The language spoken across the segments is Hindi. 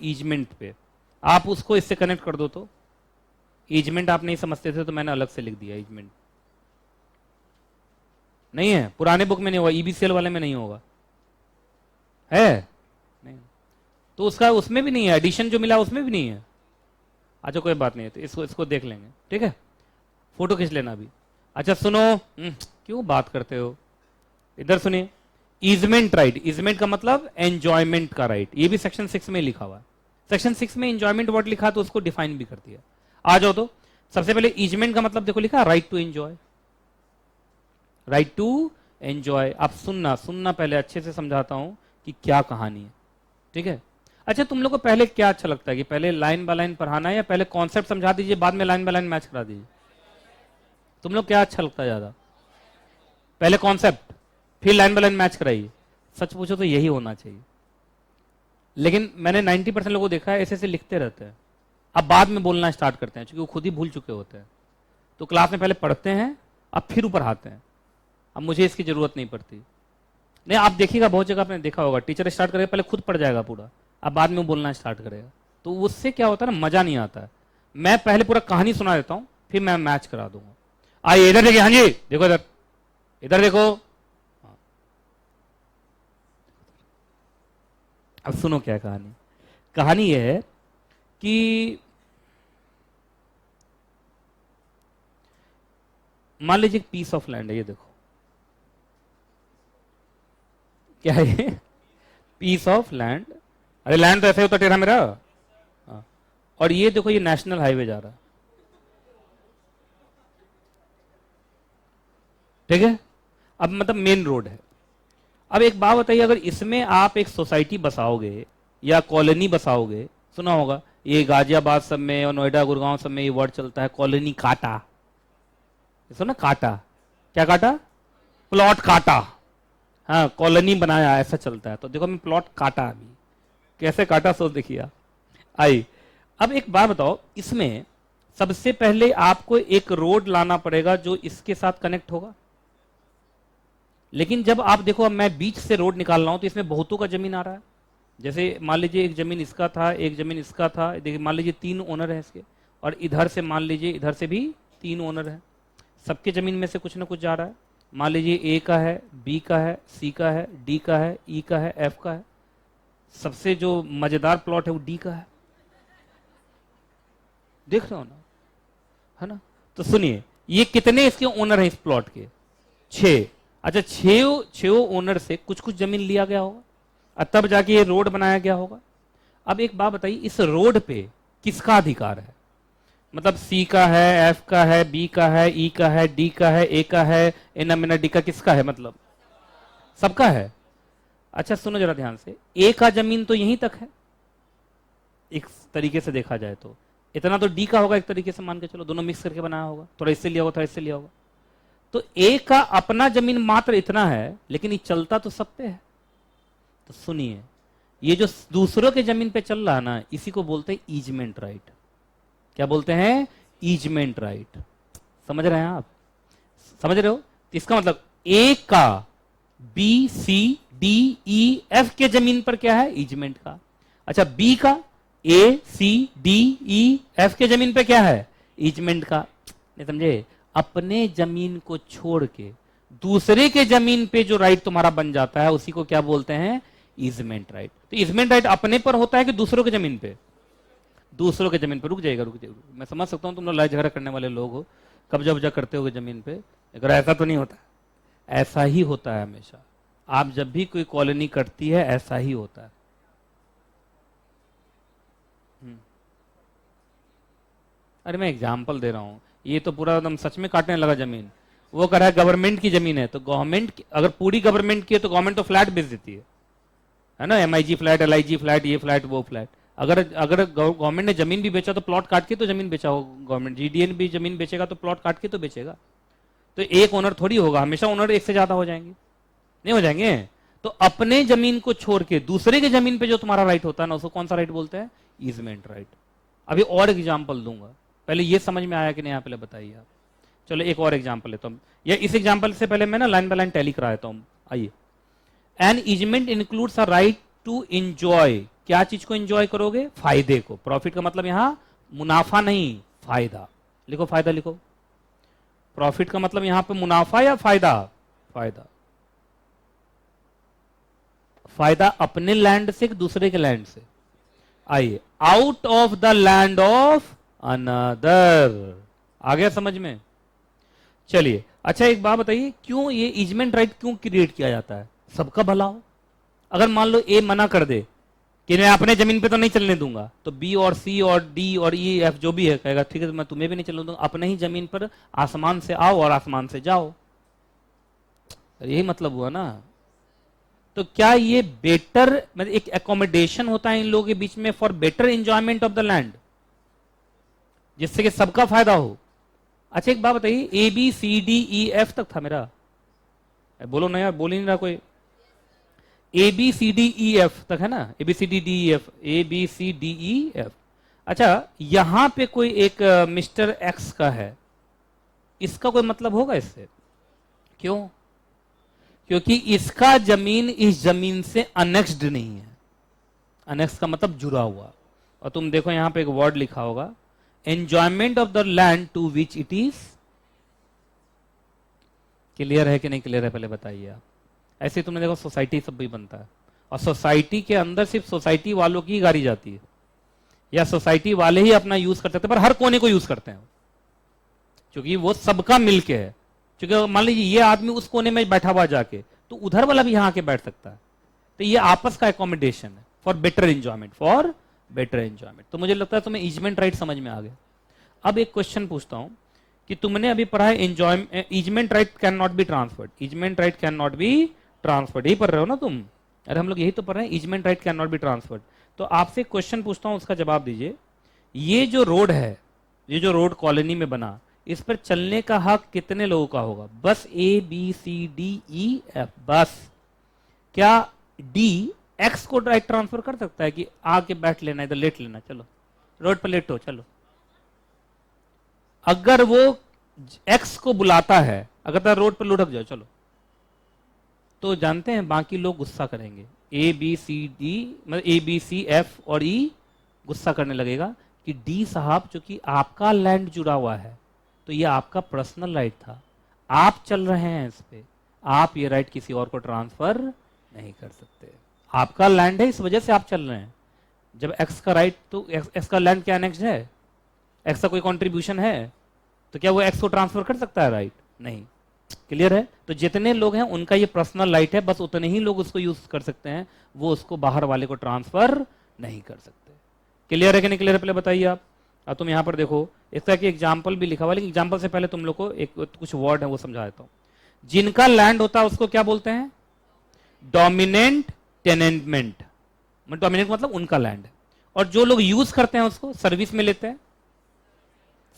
ईजमेंट पे, आप उसको इससे कनेक्ट कर दो तो ईजमेंट आप नहीं समझते थे तो मैंने अलग से लिख दिया। ईजमेंट नहीं है, पुराने बुक में नहीं होगा, ईबीसीएल वाले में नहीं होगा, है नहीं, तो उसका उसमें भी नहीं है, एडिशन जो मिला उसमें भी नहीं है। अच्छा कोई बात नहीं है, तो इसको देख लेंगे, ठीक है, फोटो खींच लेना अभी। अच्छा सुनो, क्यों बात करते हो, इधर सुनिए। ईजमेंट राइट, ईजमेंट का मतलब एंजॉयमेंट का राइट, ये भी सेक्शन 6 में लिखा हुआ है। सेक्शन 6 में एंजॉयमेंट वर्ड लिखा तो उसको डिफाइन भी कर दिया। आ जाओ तो सबसे पहले ईजमेंट का मतलब देखो लिखा, right to enjoy, right to enjoy. आप सुनना पहले अच्छे से समझाता हूं कि क्या कहानी है, ठीक है। अच्छा तुम लोग को पहले क्या अच्छा लगता है कि पहले लाइन बाय लाइन पढ़ाना है या पहले कॉन्सेप्ट समझा दीजिए बाद में लाइन बाय लाइन मैच करा दीजिए? तुम लोग क्या अच्छा लगता है ज्यादा? पहले कॉन्सेप्ट फिर लाइन बाय लाइन मैच कराइए। सच पूछो तो यही होना चाहिए, लेकिन मैंने 90% लोगों को देखा है ऐसे ऐसे लिखते रहते हैं, अब बाद में बोलना स्टार्ट करते हैं क्योंकि वो खुद ही भूल चुके होते हैं। तो क्लास में पहले पढ़ते हैं अब फिर ऊपर आते हैं, अब मुझे इसकी जरूरत नहीं पड़ती। नहीं आप देखिएगा बहुत जगह आपने देखा होगा, टीचर स्टार्ट करेगा पहले खुद पढ़ जाएगा पूरा, अब बाद में बोलना स्टार्ट करेगा, तो उससे क्या होता है ना, मजा नहीं आता है। मैं पहले पूरा कहानी सुना देता हूं फिर मैं मैच करा दूंगा। आइए इधर देखिए, हाँ जी देखो इधर, इधर देखो, अब सुनो क्या कहानी। कहानी यह है कि मान लीजिए एक पीस ऑफ लैंड है, ये देखो क्या है ये, पीस ऑफ लैंड। अरे लैंड तो ऐसे होता टेढ़ा मेरा, हाँ। और ये देखो ये नेशनल हाईवे जा रहा है, ठीक है, अब मतलब मेन रोड है। अब एक बात बताइए, अगर इसमें आप एक सोसाइटी बसाओगे या कॉलोनी बसाओगे, सुना होगा ये गाजियाबाद सब में और नोएडा गुड़गांव सब में ये वर्ड चलता है कॉलोनी काटा, सुना काटा, क्या काटा, प्लॉट काटा, हाँ कॉलोनी बनाया ऐसा चलता है। तो देखो मैं प्लॉट काटा, अभी कैसे काटा सोच देखिए। आई अब एक बात बताओ, इसमें सबसे पहले आपको एक रोड लाना पड़ेगा जो इसके साथ कनेक्ट होगा, लेकिन जब आप देखो अब मैं बीच से रोड निकाल रहा हूं तो इसमें बहुतों का जमीन आ रहा है। जैसे मान लीजिए एक जमीन इसका था, एक जमीन इसका था, देखिए मान लीजिए 3 ओनर है इसके, और इधर से मान लीजिए इधर से भी 3 ओनर है, सबके जमीन में से कुछ ना कुछ जा रहा है। मान लीजिए ए का है, बी का है, सी का है, डी का है, ई का है, एफ का है, सबसे जो मजेदार प्लॉट है वो डी का है, देख रहे हो ना, है ना। तो सुनिए ये कितने इसके ओनर हैं इस प्लॉट के, 6। अच्छा 6 ओनर से कुछ कुछ जमीन लिया गया होगा और तब जाके ये रोड बनाया गया होगा। अब एक बात बताइए, इस रोड पे किसका अधिकार है, मतलब सी का है, एफ का है, बी का है, ई का है, डी का है, ए का है, एना मेना डी का, किसका है, मतलब सबका है। अच्छा सुनो जरा ध्यान से, ए का जमीन तो यहीं तक है एक तरीके से देखा जाए तो, इतना तो डी का होगा एक तरीके से, मान के चलो दोनों मिक्स करके बनाया होगा, थोड़ा इससे लिया होगा थोड़ा इससे लिया होगा। तो ए का अपना जमीन मात्र इतना है, लेकिन ये चलता तो सब पे है। तो सुनिए ये जो दूसरों के जमीन पे चल रहा है ना, इसी को बोलते हैं ईजमेंट राइट। क्या बोलते हैं, ईजमेंट राइट। समझ रहे हैं आप, समझ रहे हो? तो इसका मतलब ए का B C D E F के जमीन पर क्या है, ईजमेंट का। अच्छा बी का ए सी डी ई एफ के जमीन पे क्या है, ईजमेंट का। नहीं समझे, अपने जमीन को छोड़ के दूसरे के जमीन पे जो राइट तुम्हारा बन जाता है उसी को क्या बोलते हैं, ईजमेंट राइट। तो ईजमेंट राइट अपने पर होता है कि दूसरों के जमीन पे, दूसरों के जमीन पे। रुक जाइएगा मैं समझ सकता हूं तुम लोग लड़ाई झगड़ा करने वाले लोग हो, कब्जा उब्जा करते हो जमीन पे, अगर ऐसा तो नहीं होता, ऐसा ही होता है हमेशा। आप जब भी कोई कॉलोनी कटती है ऐसा ही होता है। अरे मैं एग्जाम्पल दे रहा हूं, ये तो पूरा एकदम सच में काटने लगा जमीन। वो कह रहा है गवर्नमेंट की जमीन है, तो गवर्नमेंट अगर पूरी गवर्नमेंट की है तो गवर्नमेंट तो फ्लैट बेच देती है ना, एमआईजी फ्लैट, एलआईजी फ्लैट, ये फ्लैट वो फ्लैट। अगर अगर गवर्नमेंट ने जमीन भी बेचा तो प्लॉट काट के तो जमीन बेचा हो गवर्नमेंट, जीडीएन भी जमीन बेचेगा तो प्लॉट काट के तो बेचेगा। तो एक ओनर थोड़ी होगा, हमेशा ओनर एक से ज्यादा हो जाएंगे, नहीं हो जाएंगे। तो अपने जमीन को छोड़ के दूसरे के जमीन पे जो तुम्हारा राइट होता है ना, उसको कौन सा राइट बोलते हैं, ईजमेंट राइट। अभी और एग्जाम्पल दूंगा, पहले ये समझ में आया कि नहीं, पहले बताइए आप। चलो एक और एग्जाम्पल लेता हूं, या इस एग्जाम्पल से पहले मैं ना लाइन बाय लाइन टैली करा देता हूं। आइए, an easement includes a right to enjoy क्या चीज को एंजॉय करोगे? फायदे को। प्रॉफिट का मतलब यहां मुनाफा नहीं, फायदा। लिखो, फायदा लिखो। प्रॉफिट का मतलब यहां पे मुनाफा या फायदा? फायदा। फायदा अपने लैंड से कि दूसरे के लैंड से? आइए, out of the land of another. आ गया समझ में? चलिए, अच्छा एक बात बताइए, क्यों ये इजमेंट राइट क्यों क्रिएट किया जाता है? सबका भला हो। अगर मान लो ए मना कर दे कि मैं अपने जमीन पे तो नहीं चलने दूंगा, तो बी और सी और डी और ई एफ जो भी है कहेगा ठीक है, तो मैं तुम्हें भी नहीं चलने दूंगा, अपने ही जमीन पर आसमान से आओ और आसमान से जाओ। यही मतलब हुआ ना। तो क्या ये बेटर मतलब एक एकोमोडेशन होता है इन लोगों के बीच में for better enjoyment of the land, जिससे कि सबका फायदा हो। अच्छा एक बात बताइए, A B C D E F तक था मेरा, बोलो ना यार, बोल ही नहीं रहा कोई। A B C D E F तक है ना, A B C D D E F, A B C D E F. अच्छा, यहां पे कोई एक मिस्टर एक्स का है, इसका कोई मतलब होगा इससे? क्यों? क्योंकि इसका जमीन इस जमीन से अनेक्स्ड नहीं है। अनेक्स का मतलब जुड़ा हुआ। और तुम देखो यहां पे एक वर्ड लिखा होगा, enjoyment of the land to which it is. Clear है कि नहीं क्लियर है पहले बताइए आप। ऐसे तुमने देखो सोसाइटी सब भी बनता है, और सोसाइटी के अंदर सिर्फ सोसाइटी वालों की गाड़ी जाती है, या सोसाइटी वाले ही अपना यूज कर सकते हैं, पर हर कोने को यूज करते हैं, क्योंकि वो सबका मिलके है। क्योंकि मान लीजिए ये आदमी उस कोने में बैठा हुआ जाके, तो उधर वाला भी यहां आके बैठ सकता है। तो ये आपस का एकोमोडेशन है for better enjoyment, for better enjoyment. तो मुझे लगता है तुम्हें ईजमेंट राइट समझ में आ गया। अब एक क्वेश्चन पूछता हूं कि तुमने अभी पढ़ा है enjoyment, easement right can not be transferred. Easement right can not be transferred, यही पढ़ रहे हो ना तुम? अरे हम लोग यही तो पढ़ रहे हैं, easement right can not be transferred. तो आपसे क्वेश्चन पूछता हूं, उसका जवाब दीजिए। ये जो रोड है, ये जो रोड कॉलोनी में बना, इस पर चलने का हक कितने लोगों का होगा? बस A B C D E F, बस। क्या डी एक्स को राइट ट्रांसफर कर सकता है कि आके बैठ लेना, इधर लेट लेना, चलो रोड पर लेटो चलो? अगर वो एक्स को बुलाता है, अगर रोड पर लुढ़क जाओ चलो, तो जानते हैं बाकी लोग गुस्सा करेंगे। ए बी सी डी मतलब ए बी सी एफ और ई गुस्सा करने लगेगा कि डी साहब चूंकि आपका लैंड जुड़ा हुआ है, तो ये आपका पर्सनल राइट था, आप चल रहे हैं इस पे, आप ये राइट किसी और को ट्रांसफर नहीं कर सकते। आपका लैंड है, इस वजह से आप चल रहे हैं। जब एक्स का राइट, तो एक्स का लैंड क्या नेक्स्ट है? एक्स का कोई कंट्रीब्यूशन है, तो क्या वो एक्स को ट्रांसफर कर सकता है राइट? नहीं। क्लियर है? तो जितने लोग हैं उनका ये पर्सनल राइट है, बस उतने ही लोग उसको यूज कर सकते हैं, वो उसको बाहर वाले को ट्रांसफर नहीं कर सकते। क्लियर है कि नहीं क्लियर है पहले बताइए आप। अब तुम यहां पर देखो, इसका एक एग्जाम्पल भी लिखा हुआ है, लेकिन एग्जाम्पल से पहले तुम लोग को एक कुछ वर्ड है वो समझा देता हूं। जिनका लैंड होता है उसको क्या बोलते हैं? डोमिनेंट टेनेंटमेंट। डोमिनेंट मतलब उनका लैंड है, और जो लोग यूज करते हैं उसको सर्विस में लेते हैं,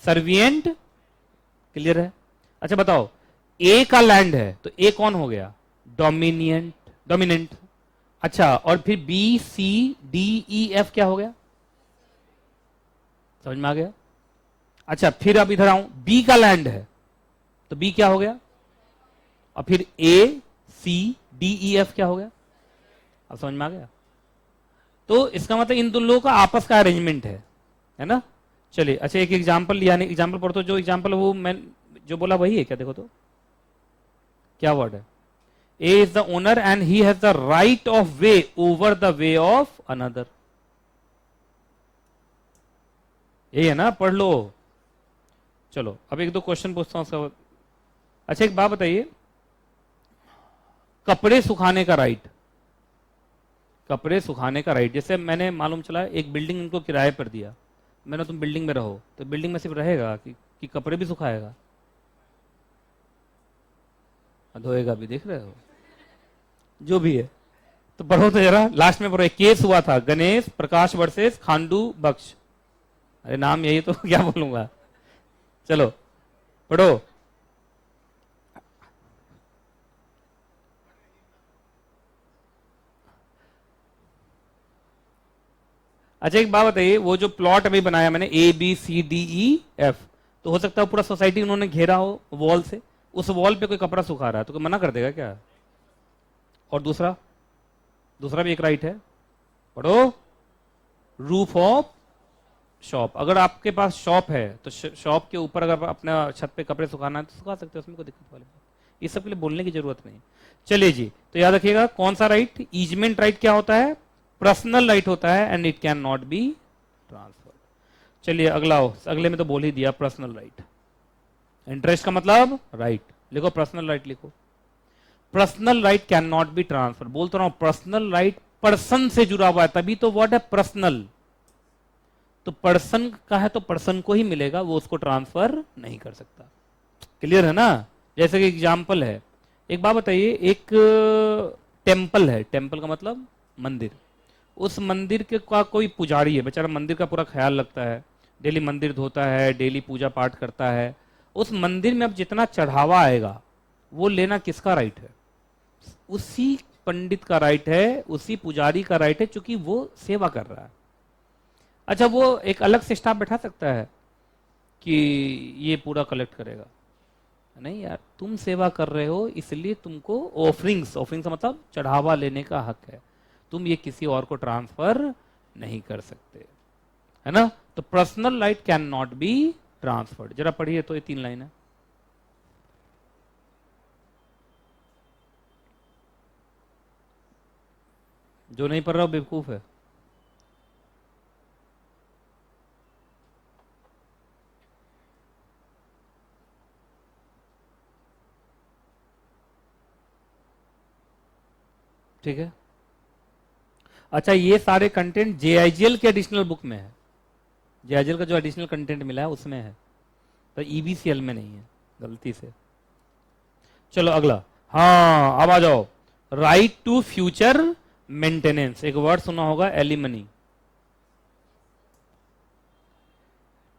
सर्विएंट। क्लियर है? अच्छा बताओ, ए का लैंड है तो ए कौन हो गया? Dominant, dominant. अच्छा, और फिर B C D E F क्या हो गया? समझ में आ गया? अच्छा, फिर अब इधर आऊं, बी का लैंड है तो बी क्या हो गया? और फिर ए सी डी ई एफ क्या हो गया? अब समझ में आ गया? तो इसका मतलब इन दोनों लोगों का आपस का अरेंजमेंट है ना? चलिए, अच्छा एक एग्जांपल लिया, नहीं एग्जांपल पढ़ो, तो जो एग्जांपल वो मैं जो बोला वही है क्या? देखो तो क्या वर्ड है? A is the owner and he has the right of way over the way of another. यही है ना? पढ़ लो। चलो अब एक दो क्वेश्चन पूछता हूं उसका। अच्छा एक बात बताइए, कपड़े सुखाने का राइट, कपड़े सुखाने का राइट, जैसे मैंने मालूम चला एक बिल्डिंग उनको किराए पर दिया, मैंने तुम बिल्डिंग में रहो, तो बिल्डिंग में सिर्फ रहेगा कि कपड़े भी सुखाएगा? धोएगा भी, देख रहे हो? जो भी है तो पढ़ो तो जरा, लास्ट में पढ़ो। एक केस हुआ था, गणेश प्रकाश वर्सेस खांडू बख्श। अरे नाम यही तो क्या बोलूंगा। चलो पढ़ो। अच्छा एक बात बताइए, वो जो प्लॉट अभी बनाया मैंने A B C D E F, तो हो सकता है पूरा सोसाइटी उन्होंने घेरा हो वॉल से, उस वॉल पे कोई कपड़ा सुखा रहा है तो कोई मना कर देगा क्या? और दूसरा भी एक राइट है, पढ़ो। Roof of shop. अगर आपके पास शॉप है तो शॉप के ऊपर अगर अपना छत पे कपड़े सुखाना है तो सुखा सकते हो, उसमें कोई दिक्कत वाली बात, ये सब के लिए बोलने की जरूरत नहीं। चलिए जी, तो याद रखिएगा कौन सा राइट, ईजमेंट राइट क्या होता है, पर्सनल राइट होता है and it can not be transferred. चलिए अगला हो, अगले में तो बोल ही दिया पर्सनल राइट। इंटरेस्ट का मतलब राइट, लिखो पर्सनल राइट लिखो। Personal right can not B transfer, बोलता रहा हूं पर्सनल राइट पर्सन से जुड़ा हुआ है, तभी तो वर्ड है पर्सनल। तो पर्सन का है तो पर्सन को ही मिलेगा, वो उसको ट्रांसफर नहीं कर सकता। क्लियर है ना। जैसे कि एग्जाम्पल है, एक बात बताइए, एक टेम्पल है, टेम्पल का मतलब मंदिर, उस मंदिर के का कोई पुजारी है, बेचारा मंदिर का पूरा ख्याल रखता है, डेली मंदिर धोता है, डेली पूजा पाठ करता है। उस मंदिर में अब जितना चढ़ावा आएगा वो लेना किसका राइट है, उसी पंडित का राइट है, उसी पुजारी का राइट है, क्योंकि वो सेवा कर रहा है। अच्छा, वो एक अलग से स्टाफ बैठा सकता है कि ये पूरा कलेक्ट करेगा, नहीं यार, तुम सेवा कर रहे हो इसलिए तुमको ऑफरिंग्स, ऑफरिंग्स का मतलब चढ़ावा लेने का हक है, तुम ये किसी और को ट्रांसफर नहीं कर सकते, है ना। तो personal right can not be transferred. जरा पढ़िए तो ये 3 लाइन है। जो नहीं पढ़ रहा बेवकूफ है। ठीक है, अच्छा ये सारे कंटेंट जेआईजीएल के एडिशनल बुक में है, जेआईजीएल का जो एडिशनल कंटेंट मिला है उसमें है, तो ईबीसीएल में नहीं है, गलती से। चलो अगला, हाँ अब आ जाओ, राइट टू फ्यूचर मेंटेनेंस। एक वर्ड सुना होगा एलिमनी,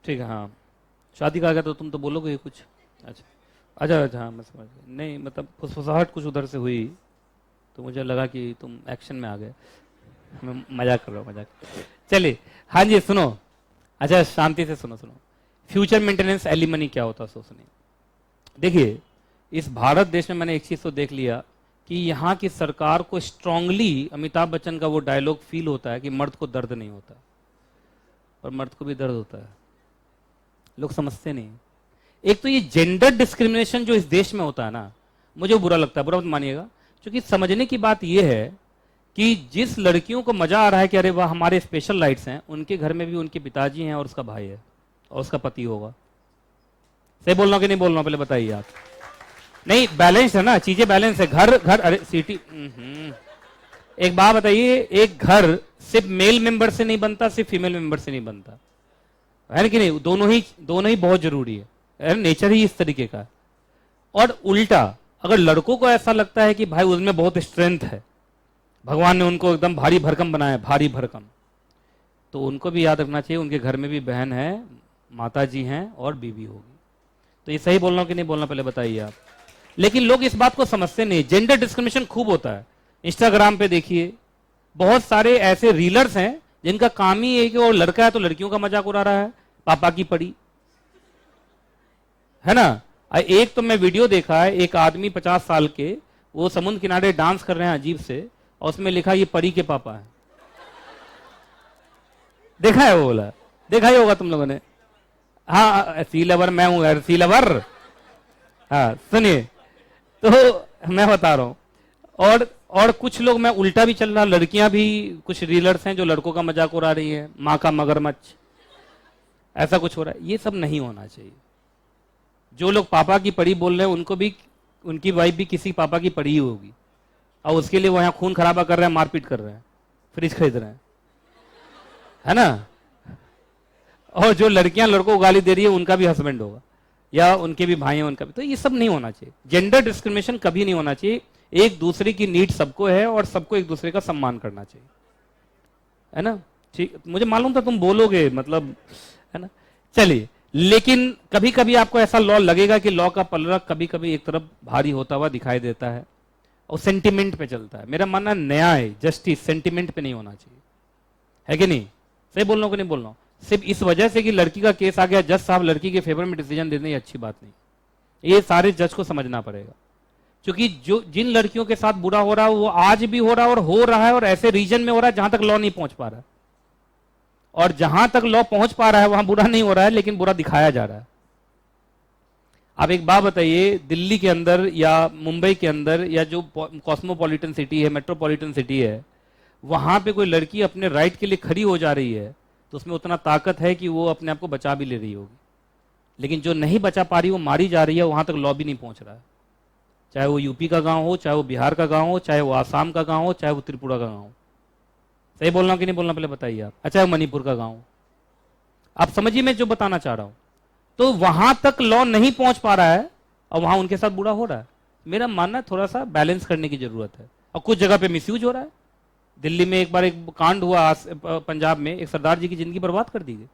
ठीक है, हाँ शादी का आ गया तो तुम तो बोलोगे ये कुछ। अच्छा अच्छा अच्छा, हाँ मैं समझ गया, नहीं मतलब फुसफुसाहट कुछ उधर से हुई तो मुझे लगा कि तुम एक्शन में आ गए, मैं मजाक कर रहा हूँ, मजाक। चलिए हाँ जी सुनो, अच्छा शांति से सुनो सुनो, फ्यूचर मेंटेनेंस एलिमनी क्या होता है सो सुनिए। देखिए इस भारत देश में मैंने एक चीज तो देख लिया कि यहाँ की सरकार को स्ट्रांगली अमिताभ बच्चन का वो डायलॉग फील होता है कि मर्द को दर्द नहीं होता, और मर्द को भी दर्द होता है, लोग समझते नहीं। एक तो ये जेंडर डिस्क्रिमिनेशन जो इस देश में होता है ना, मुझे बुरा लगता है, बुरा मत मानिएगा, क्योंकि समझने की बात यह है कि जिस लड़कियों को मजा आ रहा है कि अरे वाह हमारे स्पेशल राइट्स हैं, उनके घर में भी उनके पिताजी हैं और उसका भाई है और उसका पति होगा। सही बोल रहा हूं कि नहीं बोल रहा हूं, पहले बताइए आप। नहीं बैलेंस है ना, चीजें बैलेंस है। घर घर अरे सिटी, एक बात बताइए, एक घर सिर्फ मेल मेंबर से नहीं बनता, सिर्फ फीमेल मेंबर से नहीं बनता, है ना कि नहीं, दोनों ही बहुत जरूरी है, नेचर ही इस तरीके का है। और उल्टा अगर लड़कों को ऐसा लगता है कि भाई उसमें बहुत स्ट्रेंथ है, भगवान ने उनको एकदम भारी भरकम बनाया, भारी भरकम, तो उनको भी याद रखना चाहिए उनके घर में भी बहन है, माता जी हैं और बीवी होगी। तो ये सही बोल रहा हूं कि नहीं बोलना, पहले बताइए आप। लेकिन लोग इस बात को समझते नहीं, जेंडर डिस्क्रिमिनेशन खूब होता है। इंस्टाग्राम पे देखिए बहुत सारे ऐसे रीलर्स हैं जिनका काम ही है कि वो लड़का है तो लड़कियों का मजाक उड़ा रहा है, पापा की पड़ी, है ना। एक तो मैं वीडियो देखा है, एक आदमी 50 साल के, वो समुद्र किनारे डांस कर रहे हैं अजीब से, और उसमें लिखा ये परी के पापा है। देखा है वो, बोला देखा ही होगा तुम लोगों ने। हाँ सी लवर मैं हूं यार, सी लवर। हाँ सुनिए, तो मैं बता रहा हूं, और कुछ लोग, मैं उल्टा भी चल रहा, लड़कियां भी कुछ रीलर्स हैं जो लड़कों का मजाक उड़ा रही है, माँ का मगरमच्छ, ऐसा कुछ हो रहा है। ये सब नहीं होना चाहिए। जो लोग पापा की पड़ी बोल रहे हैं उनको भी, उनकी वाइफ भी किसी पापा की पड़ी ही होगी, और उसके लिए वो यहाँ खून खराबा कर रहे हैं, मारपीट कर रहे हैं, फ्रिज खरीद रहे हैं, है ना। और जो लड़कियां लड़कों को गाली दे रही है उनका भी हस्बैंड होगा, या उनके भी भाई हैं उनका भी। तो ये सब नहीं होना चाहिए, जेंडर डिस्क्रिमिनेशन कभी नहीं होना चाहिए। एक दूसरे की नीड सबको है और सबको एक दूसरे का सम्मान करना चाहिए, है ना। ठीक, मुझे मालूम था तुम बोलोगे, मतलब, है ना। चलिए, लेकिन कभी कभी आपको ऐसा लॉ लगेगा कि लॉ का पलड़ा कभी कभी एक तरफ भारी होता हुआ दिखाई देता है और सेंटिमेंट पे चलता है। मेरा मानना न्याय, जस्टिस सेंटिमेंट पे नहीं होना चाहिए, है कि नहीं। सही बोल रहा हूं कि नहीं बोल रहा हूं। सिर्फ इस वजह से कि लड़की का केस आ गया, जज साहब लड़की के फेवर में डिसीजन दे दें, अच्छी बात नहीं। ये सारे जज को समझना पड़ेगा, क्योंकि जो जिन लड़कियों के साथ बुरा हो रहा है वो आज भी हो रहा है, और हो रहा है, और ऐसे रीजन में हो रहा है जहां तक लॉ नहीं पहुंच पा रहा है। और जहां तक लॉ पहुंच पा रहा है वहां बुरा नहीं हो रहा है, लेकिन बुरा दिखाया जा रहा है। आप एक बात बताइए, दिल्ली के अंदर या मुंबई के अंदर या जो कॉस्मोपॉलिटन सिटी है, मेट्रोपॉलिटन सिटी है, वहां पे कोई लड़की अपने राइट के लिए खड़ी हो जा रही है तो उसमें उतना ताकत है कि वो अपने आप को बचा भी ले रही होगी। लेकिन जो नहीं बचा पा रही, वो मारी जा रही है, वहां तक लॉ भी नहीं पहुंच रहा है। चाहे वो यूपी का गांव हो, चाहे वो बिहार का गांव हो, चाहे वो आसाम का गांव हो, चाहे वो त्रिपुरा का गांव हो। सही बोलना कि नहीं बोलना पहले बताइए आप। अच्छा, मणिपुर का गांव, आप समझिए मैं जो बताना चाह रहा हूं। तो वहां तक लॉ नहीं पहुंच पा रहा है और वहां उनके साथ बुरा हो रहा है। मेरा मानना है थोड़ा सा बैलेंस करने की जरूरत है। और कुछ जगह पे मिसयूज हो रहा है। दिल्ली में एक बार एक कांड हुआ, पंजाब में एक सरदार जी की जिंदगी बर्बाद कर दी गई।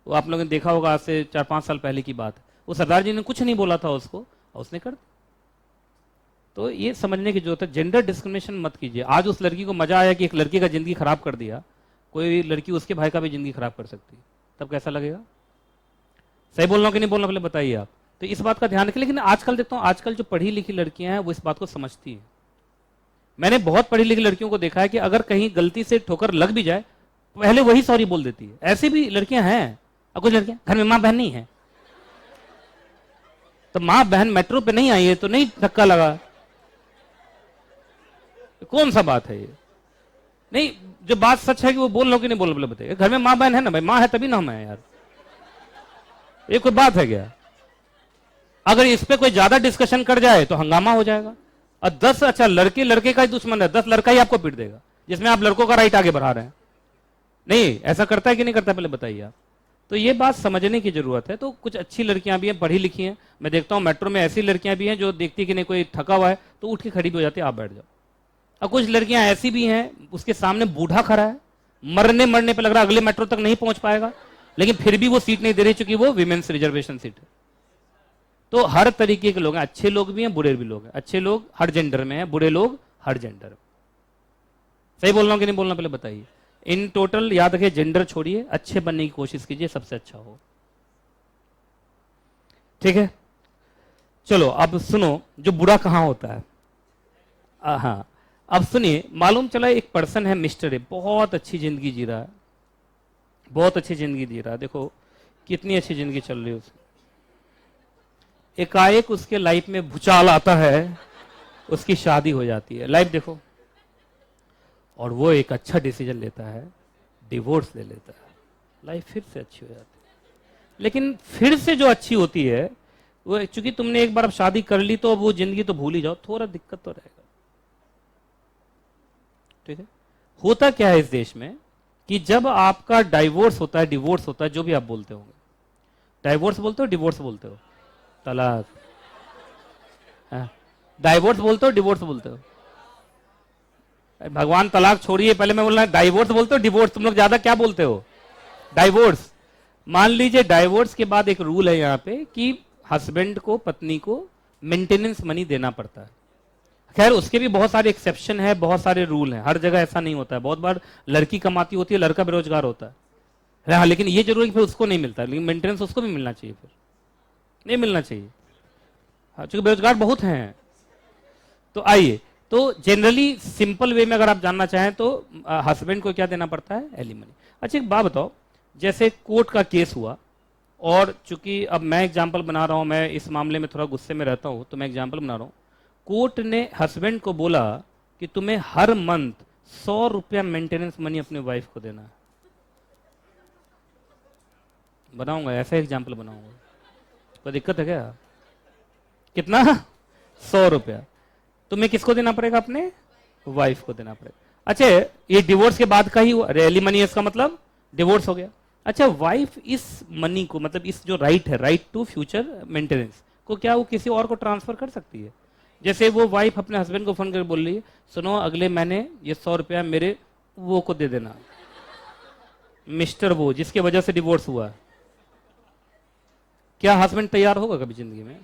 वो आप लोगों ने देखा होगा, आज से 4-5 साल पहले की बात है। वो सरदार जी ने कुछ नहीं बोला था उसको, और उसने कर दिया। तो ये समझने की जरूरत है, जेंडर डिस्क्रिमिनेशन मत कीजिए। आज उस लड़की को मजा आया कि एक लड़के का जिंदगी खराब कर दिया, कोई लड़की उसके भाई का भी जिंदगी खराब कर सकती है, तब कैसा लगेगा? सही बोल रहा हूं कि नहीं बोल रहा पहले बताइए आप। तो इस बात का ध्यान रखिए। लेकिन आजकल देखता हूं, आजकल जो पढ़ी लिखी लड़कियां हैं वो इस बात को समझती हैं। मैंने बहुत पढ़ी लिखी लड़कियों को देखा है कि अगर कहीं गलती से ठोकर लग भी जाए, पहले वही सॉरी बोल देती है। ऐसी भी लड़कियां हैं। और कुछ लड़कियां घर में मां बहन नहीं है, तो मां बहन मेट्रो पे नहीं आई है तो नहीं धक्का लगा। कौन सा बात है ये? नहीं, जो बात सच है कि वो बोल लो कि नहीं बोल लो बताइए। घर में मां बहन है ना भाई, मां है तभी ना हम है यार। ये कोई बात है क्या? अगर इस पे कोई ज्यादा डिस्कशन कर जाए तो हंगामा हो जाएगा। और 10 अच्छा लड़के लड़के का ही दुश्मन है, 10 लड़का ही आपको पीट देगा, जिसमें आप लड़कों का राइट आगे बढ़ा रहे हैं। नहीं, ऐसा करता है कि नहीं करता पहले बताइए आप। तो ये बात समझने की जरूरत है। तो कुछ अच्छी लड़कियां भी हैं, पढ़ी लिखी हैं। मैं देखता हूं मेट्रो में ऐसी लड़कियां भी हैं जो देखती कि नहीं कोई थका हुआ है तो उठ के खड़ी भी हो जाती है, आप बैठ जाओ। और कुछ लड़कियां ऐसी भी हैं, उसके सामने बूढ़ा खड़ा है, मरने पे लग रहा है अगले मेट्रो तक नहीं पहुंच पाएगा, लेकिन फिर भी वो सीट नहीं दे रही, चूंकि वो विमेन्स रिजर्वेशन सीट है। तो हर तरीके के लोग हैं, अच्छे लोग भी हैं, बुरे भी लोग हैं। अच्छे लोग हर जेंडर में हैं, बुरे लोग हर जेंडर में। सही बोल रहा हूं कि नहीं बोलना पहले बताइए। इन टोटल याद रखिए, जेंडर छोड़िए, अच्छे बनने की कोशिश कीजिए, सबसे अच्छा हो। ठीक है, चलो अब सुनो, जो बुरा कहां होता है। हाँ, अब सुनिए, मालूम चला एक पर्सन है, मिस्टर है, बहुत अच्छी जिंदगी जी रहा है, बहुत अच्छी जिंदगी जी रहा है। देखो कितनी अच्छी जिंदगी चल रही है उसकी। एकाएक उसके लाइफ में भूचाल आता है, उसकी शादी हो जाती है। लाइफ देखो, और वो एक अच्छा डिसीजन लेता है, डिवोर्स ले लेता है। लाइफ फिर से अच्छी हो जाती है। लेकिन फिर से जो अच्छी होती है वो, चूंकि तुमने एक बार अब शादी कर ली तो अब वो जिंदगी तो भूल ही जाओ, थोड़ा दिक्कत तो रहेगा। ठीक है, होता क्या है इस देश में कि जब आपका डाइवोर्स होता है, डिवोर्स होता है, जो भी आप बोलते होंगे, डाइवोर्स बोलते हो डिवोर्स बोलते हो? तलाक। डाइवोर्स बोलते हो डिवोर्स बोलते हो? भगवान तलाक छोड़िए, पहले मैं बोल रहा डाइवोर्स बोलते हो डिवोर्स? तुम लोग ज्यादा क्या बोलते हो? डाइवोर्स। मान लीजिए डाइवोर्स के बाद एक रूल है यहाँ पे कि हस्बैंड को, पत्नी को मेंटेनेंस मनी देना पड़ता है। खैर उसके भी बहुत सारे एक्सेप्शन है, बहुत सारे रूल हैं, हर जगह ऐसा नहीं होता है। बहुत बार लड़की कमाती होती है, लड़का बेरोजगार होता है। हाँ, लेकिन ये जरूरी फिर उसको नहीं मिलता, लेकिन मेंटेनेंस उसको भी मिलना चाहिए, फिर नहीं मिलना चाहिए। हाँ, चूंकि बेरोजगार बहुत हैं। तो आइए, तो जनरली सिंपल वे में अगर आप जानना चाहें तो हस्बैंड को क्या देना पड़ता है? एलिमनी। अच्छा एक बात बताओ, जैसे कोर्ट का केस हुआ, और चूंकि अब मैं एग्जांपल बना रहा हूं, मैं इस मामले में थोड़ा गुस्से में रहता हूं तो मैं एग्जांपल बना रहा हूं। कोर्ट ने हस्बैंड को बोला कि तुम्हें हर मंथ 100 रुपया मेंटेनेंस मनी अपने वाइफ को देना है। बनाऊंगा, ऐसा एग्जाम्पल बनाऊंगा, कोई दिक्कत है क्या? कितना? 100 रुपया। तुम्हें किसको देना पड़ेगा? अपने वाइफ को देना पड़ेगा। अच्छा, ये डिवोर्स के बाद का ही हुआ, एलिमनी, इसका मतलब डिवोर्स हो गया। अच्छा, वाइफ इस मनी को, मतलब इस जो राइट है, राइट टू फ्यूचर मेंटेनेंस को, क्या वो किसी और को ट्रांसफर कर सकती है? जैसे वो वाइफ अपने हस्बैंड को फोन कर बोल रही है, सुनो अगले महीने ये 100 रुपया मेरे वो को दे देना, मिस्टर वो जिसके वजह से डिवोर्स हुआ। क्या हस्बैंड तैयार होगा कभी जिंदगी में?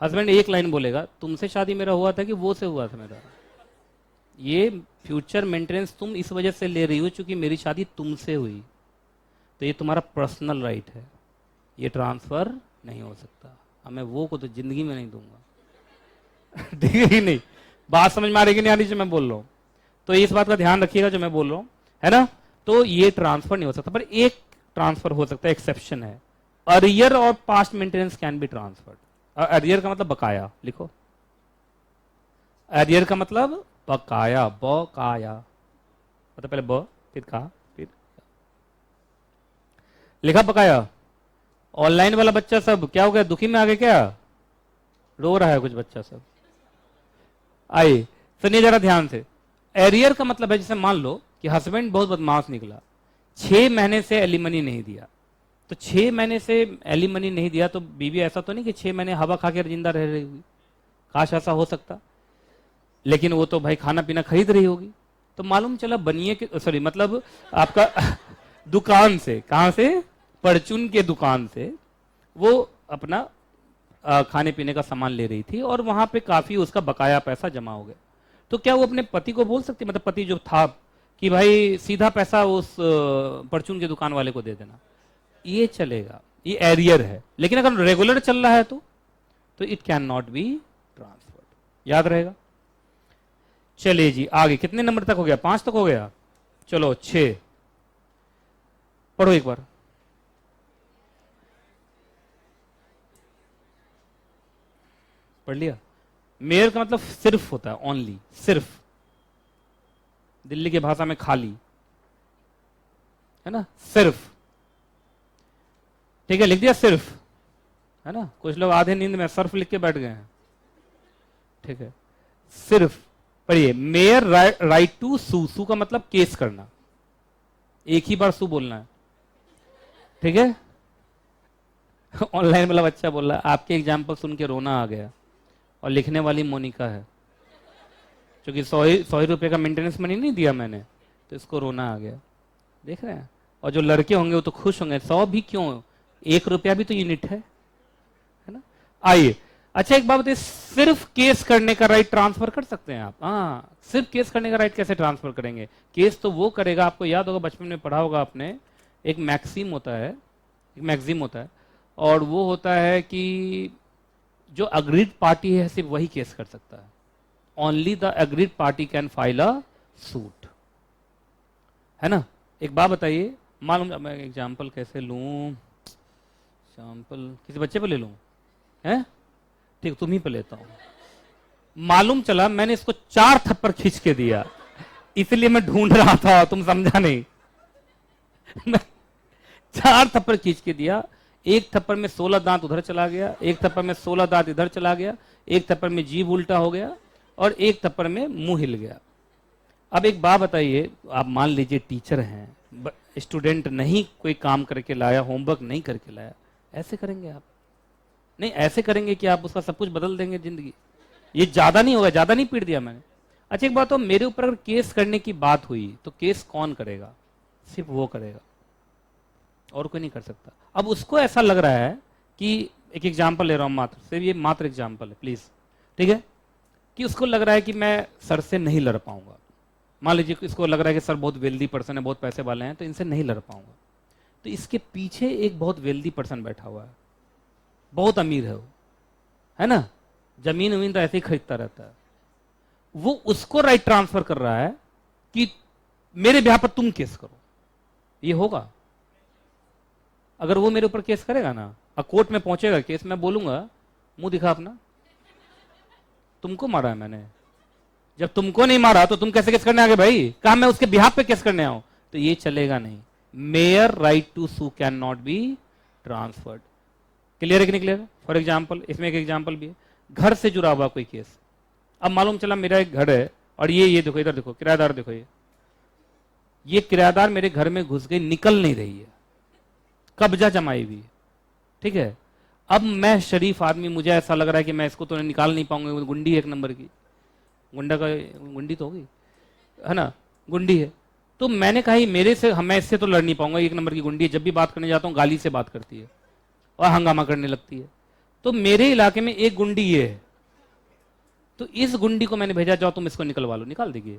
हस्बैंड एक लाइन बोलेगा, तुमसे शादी मेरा हुआ था कि वो से हुआ था मेरा? ये फ्यूचर मेंटेनेंस तुम इस वजह से ले रही हो चूंकि मेरी शादी तुमसे हुई, तो ये तुम्हारा पर्सनल राइट है, ये ट्रांसफर नहीं हो सकता। मैं वो को तो जिंदगी में नहीं दूंगा। ठीक है कि नहीं? बात समझ में आ रही कि नहीं आ रही जो मैं बोल रहा हूं? तो इस बात का ध्यान रखिएगा जो मैं बोल रहा हूं, है ना? तो ये ट्रांसफर नहीं हो सकता, पर एक ट्रांसफर हो सकता है, एक्सेप्शन है, अरियर और past maintenance can be transferred. Arrear का मतलब बकाया, लिखो, अरियर का मतलब बकाया, बकाया मतलब पहले ब फिर का फिर लिखा बकाया। ऑनलाइन वाला बच्चा सब क्या हो गया, दुखी में आ गया क्या, रो रहा है कुछ बच्चा सब? आइए सुनिए जरा ध्यान से। एरियर का मतलब है, जैसे मान लो कि हस्बैंड बहुत बदमाश निकला, 6 महीने से एलिमनी नहीं दिया, तो 6 महीने से एलिमनी नहीं दिया तो बीवी ऐसा तो नहीं कि 6 महीने हवा खा के जिंदा रह रही होगी, काश ऐसा हो सकता, लेकिन वो तो भाई खाना पीना खरीद रही होगी। तो मालूम चला बनिए के, सॉरी मतलब आपका दुकान से, कहां से, परचून के दुकान से वो अपना खाने पीने का सामान ले रही थी और वहां पे काफी उसका बकाया पैसा जमा हो गया। तो क्या वो अपने पति को बोल सकती, मतलब पति जो था, कि भाई सीधा पैसा उस परचून के दुकान वाले को दे देना? ये चलेगा, ये एरियर है। लेकिन अगर रेगुलर चल रहा है तो it can not be transferred, याद रहेगा। चलिए जी आगे, कितने नंबर तक हो गया, 5 तक हो गया, चलो 6 पढ़ो एक बार। पढ़ लिया? मेयर का मतलब सिर्फ होता है, ओनली, सिर्फ, दिल्ली की भाषा में खाली, है ना, सिर्फ, ठीक है, लिख दिया सिर्फ, है ना। कुछ लोग आधे नींद में सर्फ लिख के बैठ गए हैं, ठीक है, सिर्फ। पढ़िए, मेयर राइट टू सू, सू का मतलब केस करना, एक ही बार सू बोलना है, ठीक है। ऑनलाइन वाला बच्चा बोल रहा, आपके एग्जाम्पल सुन के रोना आ गया, और लिखने वाली मोनिका है, क्योंकि 100 रुपए का मेंटेनेंस मनी नहीं दिया मैंने, तो इसको रोना आ गया, देख रहे हैं। और जो लड़के होंगे वो तो खुश होंगे, 100 भी क्यों, 1 रुपया भी तो यूनिट है ना। आइए, अच्छा एक बात बताइए, सिर्फ केस करने का राइट ट्रांसफर कर सकते हैं आप? हाँ, सिर्फ केस करने का राइट कैसे ट्रांसफर करेंगे? केस तो वो करेगा, आपको याद होगा बचपन में पढ़ा होगा आपने, एक मैक्सिम होता है, एक मैक्सिम होता है, और वो होता है कि जो अग्रीड पार्टी है सिर्फ वही केस कर सकता है, only the agreed party can file a suit, है ना। एक बात बताइए, मालूम, मैं एग्जाम्पल कैसे लूं, एग्जाम्पल किसी बच्चे पे ले लूं, है ठीक, तुम ही पे लेता हूं। मालूम चला मैंने इसको 4 थप्पड़ खींच के दिया, इसलिए मैं ढूंढ रहा था, तुम समझा नहीं। मैं 4 थप्पड़ खींच के दिया, एक थप्पड़ में 16 दांत उधर चला गया, एक थप्पड़ में 16 दांत इधर चला गया, एक थप्पड़ में जीभ उल्टा हो गया, और एक थप्पड़ में मुंह हिल गया। अब एक बात बताइए, आप मान लीजिए टीचर हैं, स्टूडेंट नहीं कोई काम करके लाया, होमवर्क नहीं करके लाया, ऐसे करेंगे आप? नहीं, ऐसे करेंगे कि आप उसका सब कुछ बदल देंगे जिंदगी। ये ज्यादा नहीं होगा, ज्यादा नहीं पीट दिया मैंने। अच्छा एक बात हो, मेरे ऊपर अगर केस करने की बात हुई तो केस कौन करेगा? सिर्फ वो करेगा, और कोई नहीं कर सकता। अब उसको ऐसा लग रहा है कि, एक एग्जाम्पल ले रहा हूं मात्र, सिर्फ ये मात्र एग्जाम्पल है प्लीज, ठीक है, कि उसको लग रहा है कि मैं सर से नहीं लड़ पाऊंगा। मान लीजिए इसको लग रहा है कि सर बहुत वेल्दी पर्सन है, बहुत पैसे वाले हैं, तो इनसे नहीं लड़ पाऊंगा। तो इसके पीछे एक बहुत वेल्दी पर्सन बैठा हुआ है, बहुत अमीर है वो, है ना, जमीन वमीन तो ऐसे ही खरीदता रहता है, वो उसको राइट ट्रांसफर कर रहा है कि मेरे ब्याह पर तुम केस करो। ये होगा? अगर वो मेरे ऊपर केस करेगा ना, और कोर्ट में पहुंचेगा केस, मैं बोलूंगा मुंह दिखा अपना, तुमको मारा है मैंने, जब तुमको नहीं मारा तो तुम कैसे केस करने आगे भाई? कहा मैं उसके बिहाफ पे केस करने आऊं, तो ये चलेगा नहीं। Mere right to sue can not be transferred. Clear है कि नहीं क्लियर? फॉर एग्जाम्पल, इसमें एक एग्जाम्पल भी है, घर से जुड़ा हुआ कोई केस। अब मालूम चला मेरा एक घर है, और ये देखो, इधर देखो, किराएदार देखो, ये किराएदार मेरे घर में घुस गई, निकल नहीं रही है, कब्जा जमाई हुई है, ठीक है। अब मैं शरीफ आदमी, मुझे ऐसा लग रहा है कि मैं इसको तो निकाल नहीं पाऊंगा, गुंडी है एक नंबर की, गुंडा का गुंडी तो होगी, है ना, गुंडी है। तो मैंने कहा मेरे से, मैं इससे तो लड़ नहीं पाऊंगा, एक नंबर की गुंडी है, जब भी बात करने जाता हूँ गाली से बात करती है और हंगामा करने लगती है। तो मेरे इलाके में एक गुंडी ये है, तो इस गुंडी को मैंने भेजा, जाओ तुम इसको निकलवा लो, निकाल देगी?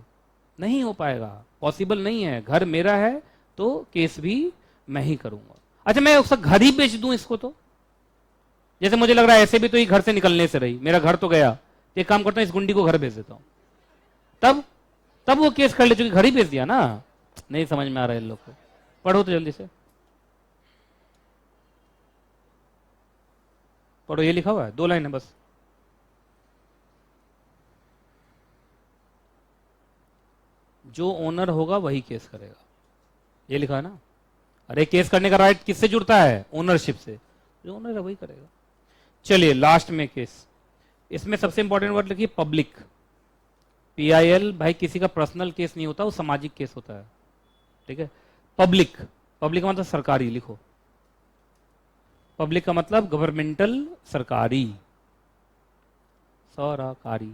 नहीं हो पाएगा, पॉसिबल नहीं है, घर मेरा है तो केस भी मैं ही करूंगा। अच्छा मैं उसका घर ही बेच दूं इसको, तो जैसे मुझे लग रहा है ऐसे भी तो ये घर से निकलने से रही, मेरा घर तो गया, एक काम करता हूं इस गुंडी को घर भेज देता हूं, तब वो केस कर ले, चूंकि घर ही भेज दिया ना, नहीं समझ में आ रहा है इन लोग को, पढ़ो तो जल्दी से पढ़ो। ये लिखा हुआ है, 2 लाइन है बस। जो ओनर होगा वही केस करेगा, ये लिखा है ना। अरे केस करने का राइट किससे जुड़ता है? ओनरशिप से। जो ओनर है वही करेगा। चलिए लास्ट में केस, इसमें सबसे इंपॉर्टेंट वर्ड लिखिए पब्लिक। PIL भाई किसी का पर्सनल केस नहीं होता, वो सामाजिक केस होता है, ठीक है। पब्लिक, पब्लिक का मतलब सरकारी, लिखो। पब्लिक का मतलब गवर्नमेंटल, सरकारी, सरकारी,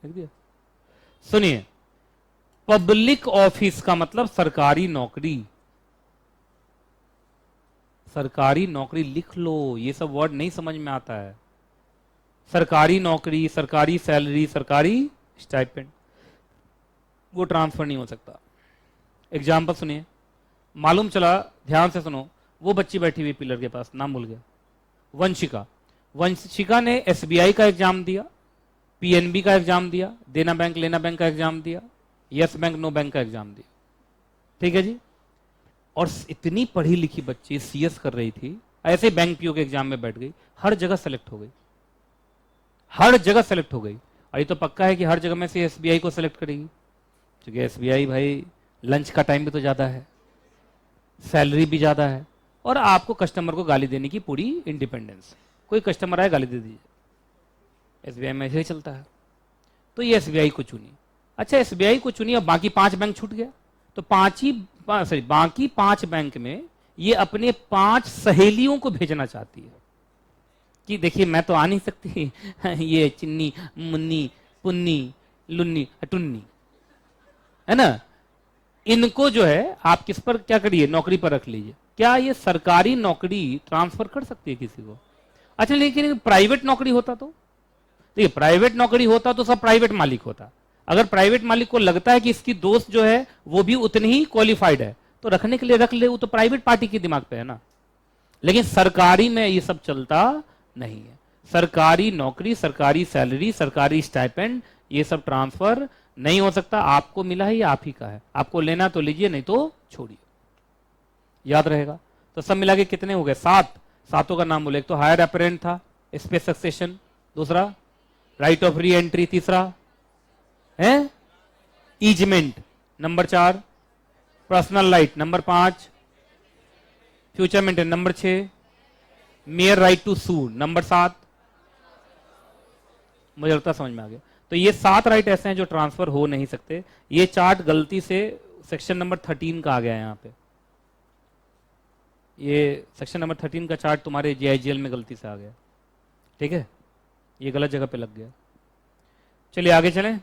लिख दिया। सुनिए, पब्लिक ऑफिस का मतलब सरकारी नौकरी, सरकारी नौकरी लिख लो, ये सब वर्ड नहीं समझ में आता है। सरकारी नौकरी, सरकारी सैलरी, सरकारी स्टाइपेंड, वो ट्रांसफर नहीं हो सकता। एग्जाम्पल सुनिए, मालूम चला, ध्यान से सुनो, वो बच्ची बैठी हुई पिलर के पास, नाम भूल गया, वंशिका। वंशिका ने SBI का एग्जाम दिया, PNB का एग्जाम दिया, देना बैंक लेना बैंक का एग्जाम दिया, यस बैंक नो बैंक का एग्जाम दिया, ठीक है जी। और इतनी पढ़ी लिखी बच्ची CS कर रही थी, ऐसे बैंक PO के एग्जाम में बैठ गई, हर जगह सेलेक्ट हो गई, हर जगह सेलेक्ट हो गई। और ये तो पक्का है कि हर जगह में से SBI को सेलेक्ट करेगी, क्योंकि SBI भाई लंच का टाइम भी तो ज्यादा है, सैलरी भी ज्यादा है, और आपको कस्टमर को गाली देने की पूरी इंडिपेंडेंस। कोई कस्टमर आए गाली दे दीजिए, SBI में ऐसे ही चलता है। तो ये SBI को चुनी। अच्छा SBI को चुनी, अब बाकी 5 बैंक छूट गया, तो बाकी 5 बैंक में ये अपने 5 सहेलियों को भेजना चाहती है कि देखिए मैं तो आ नहीं सकती, ये चिन्नी मुन्नी पुन्नी लुन्नी टुन्नी, है ना, इनको जो है आप किस पर क्या करिए, नौकरी पर रख लीजिए। क्या ये सरकारी नौकरी ट्रांसफर कर सकती है किसी को? अच्छा लेकिन प्राइवेट नौकरी होता तो देखिए, प्राइवेट नौकरी होता तो सब प्राइवेट मालिक होता। अगर प्राइवेट मालिक को लगता है कि इसकी दोस्त जो है वो भी उतनी ही क्वालिफाइड है, तो रखने के लिए रख ले, वो तो प्राइवेट पार्टी के दिमाग पे है ना। लेकिन सरकारी में ये सब चलता नहीं है। सरकारी नौकरी, सरकारी सैलरी, सरकारी स्टाइपेंड, ये सब ट्रांसफर नहीं हो सकता। आपको मिला है, ये आप ही का है, आपको लेना तो लीजिए, नहीं तो छोड़िए, याद रहेगा। तो सब मिला के कितने हो गए? 7। सातों का नाम बोले। एक तो हायर अपेरेंट था, स्पेस सक्सेशन, दूसरा राइट ऑफ री एंट्री, तीसरा है easement, number 4 personal right, number 5 future maintenance, number 6 mere right to sue, number 7। मुझे लगता समझ में आ गया। तो ये 7 राइट ऐसे हैं जो ट्रांसफर हो नहीं सकते। ये चार्ट गलती से सेक्शन नंबर 13 का आ गया है यहाँ पे, ये सेक्शन नंबर 13 का चार्ट तुम्हारे JIGL में गलती से आ गया, ठीक है, ये गलत जगह पे लग गया। चलिए आगे चलें।